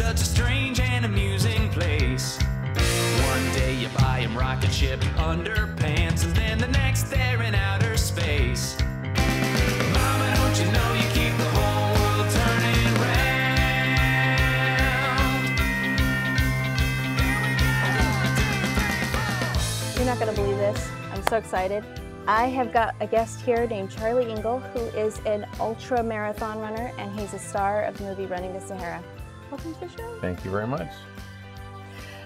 such a strange and amusing place. One day you buy him rocket ship underpants, and then the next they're in outer space. Mama, don't you know you keep the whole world turning round? You're not going to believe this. I'm so excited. I have got a guest here named Charlie Engle, who is an ultra marathon runner, and he's a star of the movie Running the Sahara. Welcome to the show. Thank you very much.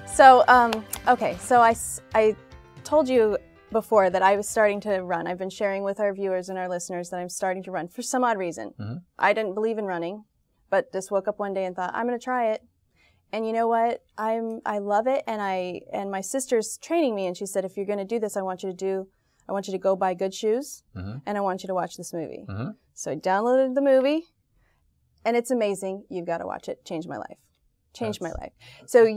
So, okay, so I told you before that I was starting to run. I've been sharing with our viewers and our listeners that I'm starting to run for some odd reason. I didn't believe in running, but just woke up one day and thought, I'm going to try it. And you know what? I love it, and my sister's training me, and she said, if you're going to do this, I want you to go buy good shoes, and I want you to watch this movie. So I downloaded the movie, and it's amazing. You've got to watch it. Changed my life. Changed my life. So were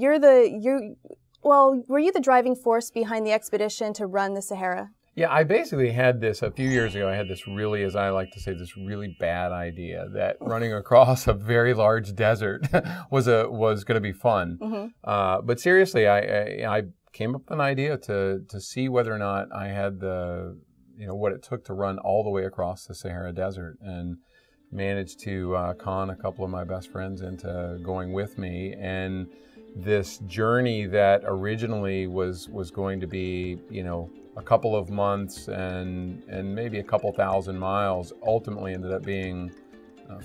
you the driving force behind the expedition to run the Sahara? Yeah, I basically had this, a few years ago, I had this really, as I like to say, this really bad idea that running across a very large desert was going to be fun. But seriously, I came up with an idea to see whether or not I had what it took to run all the way across the Sahara Desert, and managed to con a couple of my best friends into going with me. And this journey that originally was going to be, a couple of months and maybe a couple thousand miles, ultimately ended up being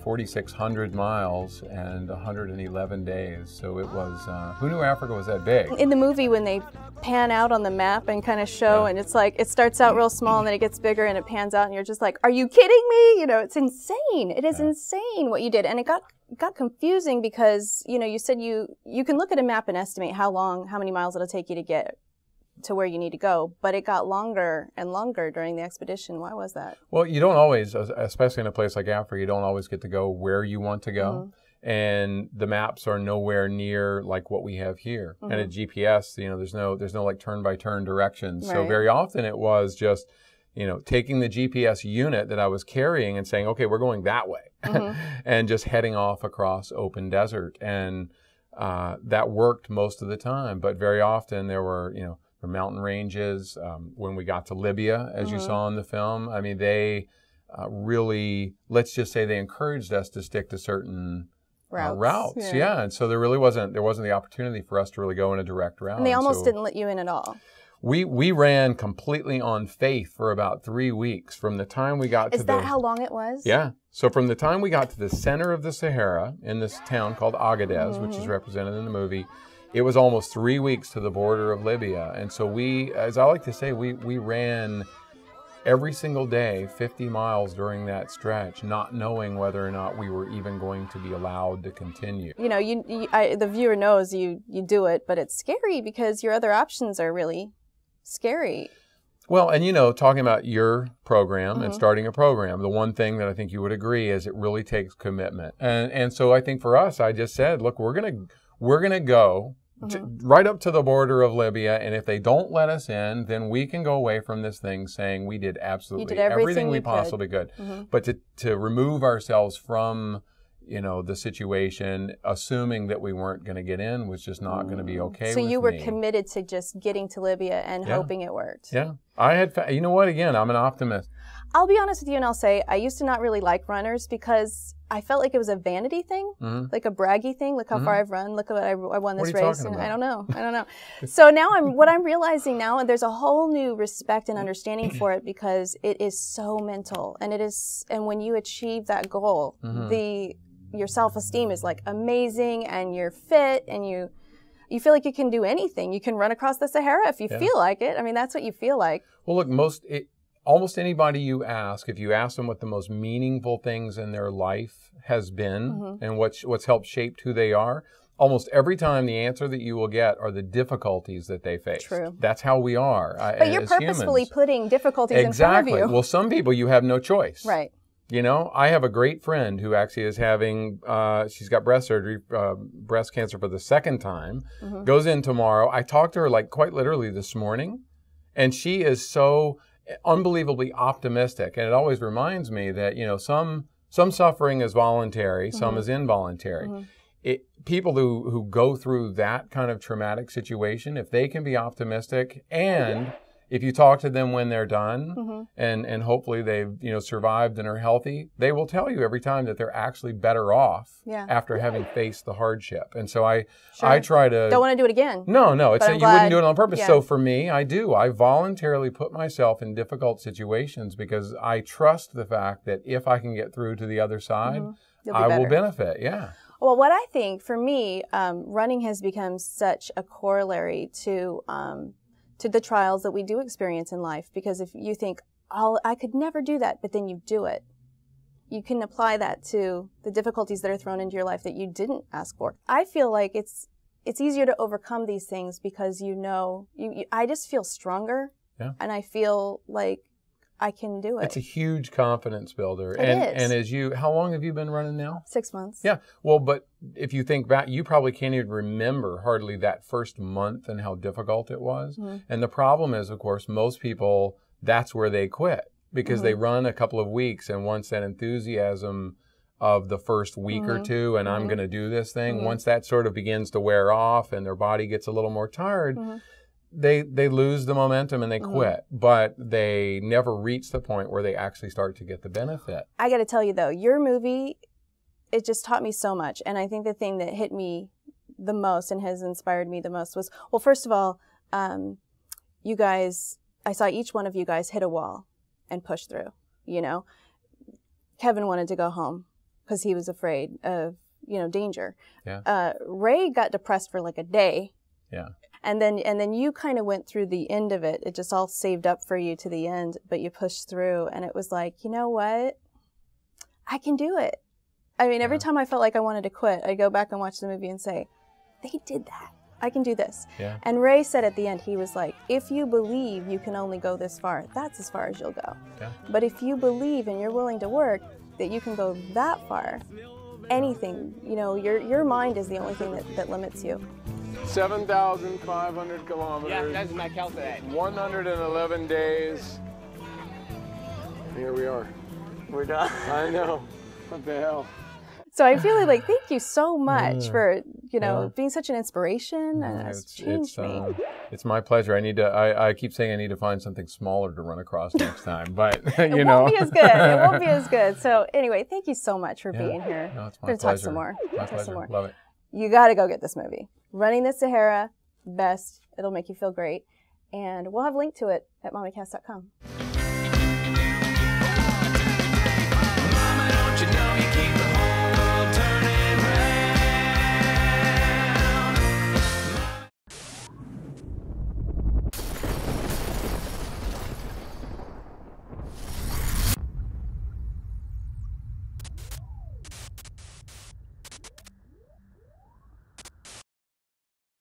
4,600 miles and 111 days. So it was, who knew Africa was that big? In the movie, when they pan out on the map and kind of show, and it's like, it starts out real small and then it gets bigger and it pans out and you're just like, are you kidding me? It's insane. It is insane what you did. And it got confusing because, you said you can look at a map and estimate how many miles it'll take you to get to where you need to go, but it got longer and longer during the expedition. Why was that? Well, you don't always, especially in a place like Africa, you don't always get to go where you want to go. And the maps are nowhere near like what we have here. And a GPS, there's no like turn-by-turn directions. So very often it was just, taking the GPS unit that I was carrying and saying, okay, we're going that way, and just heading off across open desert. And that worked most of the time, but very often there were, mountain ranges. When we got to Libya, as you saw in the film, I mean, they really, let's just say, they encouraged us to stick to certain routes. Yeah, and so there wasn't the opportunity for us to really go in a direct route. And they almost didn't let you in at all. We ran completely on faith for about 3 weeks from the time we got to Is that how long it was? Yeah. So from the time we got to the center of the Sahara in this town called Agadez, which is represented in the movie, it was almost 3 weeks to the border of Libya. And so we, as I like to say, we ran every single day 50 miles during that stretch, not knowing whether or not we were even going to be allowed to continue. The viewer knows you do it, but it's scary because your other options are really scary. Well, and talking about your program and starting a program, the one thing that I think you would agree is it really takes commitment. And so I think for us, I just said, look, we're gonna go right up to the border of Libya, and if they don't let us in, then we can go away from this thing saying we did absolutely everything we possibly could. But to remove ourselves from the situation, assuming that we weren't going to get in, was just not going to be okay with me. So you were committed to just getting to Libya and hoping it worked. Yeah. I had, you know what, again, I'm an optimist. I'll be honest with you and I'll say, I used to not really like runners because I felt like it was a vanity thing, like a braggy thing. Look how far I've run. Look at what I won this race. And I don't know. So now what I'm realizing now, and there's a whole new respect and understanding for it because it is so mental, and when you achieve that goal, your self-esteem is like amazing, and you're fit, and you feel like you can do anything. You can run across the Sahara if you feel like it. I mean, that's what you feel like. Well, look, almost anybody you ask, if you ask them what the most meaningful things in their life has been and what's helped shape who they are, almost every time the answer that you will get are the difficulties that they face. True. That's how we are. But you're purposefully putting difficulties in front of you. Well, some people you have no choice. Right. I have a great friend who actually is having, she's got breast surgery, breast cancer for the second time, goes in tomorrow. I talked to her like quite literally this morning, and she is so unbelievably optimistic. And it always reminds me that, some suffering is voluntary, some is involuntary. people who go through that kind of traumatic situation, if they can be optimistic, and if you talk to them when they're done, and hopefully they've survived and are healthy, they will tell you every time that they're actually better off after having faced the hardship. And so I try to... Don't want to do it again. No, it's that you wouldn't do it on purpose. Yeah. So for me, I voluntarily put myself in difficult situations because I trust the fact that if I can get through to the other side, I will benefit. Yeah. Well, what I think for me, running has become such a corollary to the trials that we do experience in life. Because if you think, oh, I could never do that, but then you do it, you can apply that to the difficulties that are thrown into your life that you didn't ask for. I feel like it's easier to overcome these things because I just feel stronger, and I feel like I can do it. It's a huge confidence builder. It is. And how long have you been running now? 6 months. Yeah. Well, but if you think back, you probably can't even remember hardly that first month and how difficult it was. And the problem is, of course, most people, that's where they quit because they run a couple of weeks, and once that enthusiasm of the first week or two, and I'm going to do this thing, once that sort of begins to wear off and their body gets a little more tired, they lose the momentum and they quit, but they never reach the point where they actually start to get the benefit. I got to tell you though, your movie, it just taught me so much. And I think the thing that hit me the most and has inspired me the most was, well, first of all, you guys, I saw each one of you guys hit a wall and push through, Kevin wanted to go home because he was afraid of, danger. Yeah. Ray got depressed for like a day. Yeah. And then you kind of went through the end of it. It just all saved up for you to the end, but you pushed through. And it was like, you know what? I can do it. I mean, every time I felt like I wanted to quit, I'd go back and watch the movie and say, they did that. I can do this. Yeah. And Ray said at the end, he was like, if you believe you can only go this far, that's as far as you'll go. Yeah. But if you believe and you're willing to work that you can go that far, anything, your mind is the only thing that limits you. 7,500 kilometers. Yeah, that's my calculate. 111 days. Here we are. We're done. I know. What the hell? So I feel like thank you so much for, being such an inspiration. And it's changed me. It's my pleasure. I keep saying I need to find something smaller to run across next time, but It won't be as good. It won't be as good. So anyway, thank you so much for being here. No, it's my We're pleasure. Talk some more. My pleasure. Some more. Love it. You got to go get this movie. Running the Sahara, best. It'll make you feel great. And we'll have a link to it at mommycast.com.